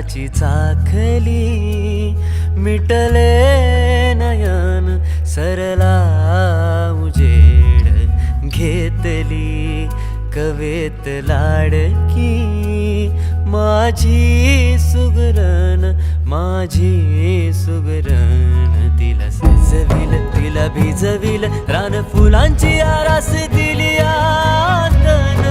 रागाची चाखली, मिटले नयन सरला उजेड घेतली, कवेत लाडकी माझी सुगरण, माझी सुगरण. तिला सजविल, तिला भिजविल, रान फुलांची आरास दिली आतन.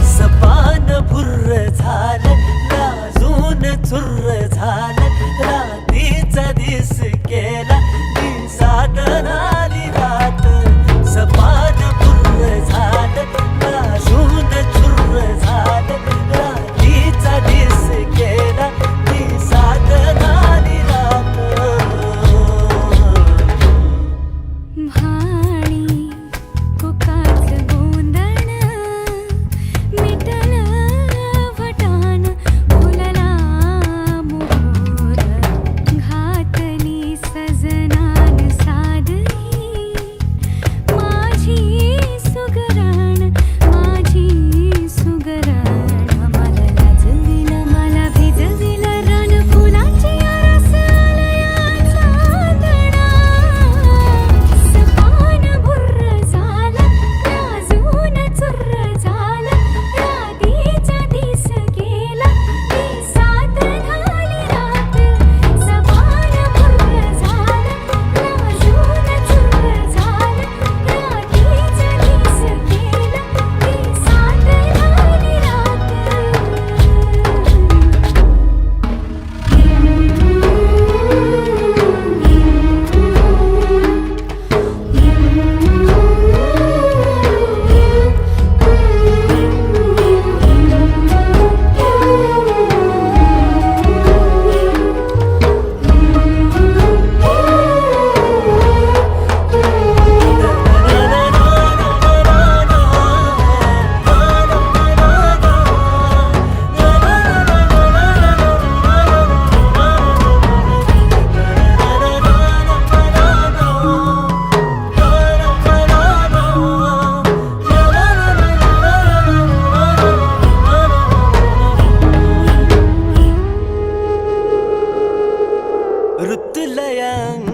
सपान भुर्र झालं, लाजून चुर्र झालं, रात्रीचा दिस केला, दिसात नाली रात. सपान भुर्र झालं, लाजून चुर्र झालं, रात्रीचा दिस केला, दिसात नाली रात. भाणी कोकाच गोंधण मिटलं वटान, फुलला मोर घातली सजनान सादरी. माझी सुगरण, माझी सुगरण. मला लाजविल, मला भिजविल, रान फुलांची आरास आलया चांदणा. सपान भुर्र झालं, लाजून चुर्र झालं, रात्रीचा दिस गेला, दिसात ढाली रात. सपान भुर्र झालं, लाजून चुर्र झालं, रात्रीचा दिस गेला, दिसात ढाली रात. ऋतुलयांग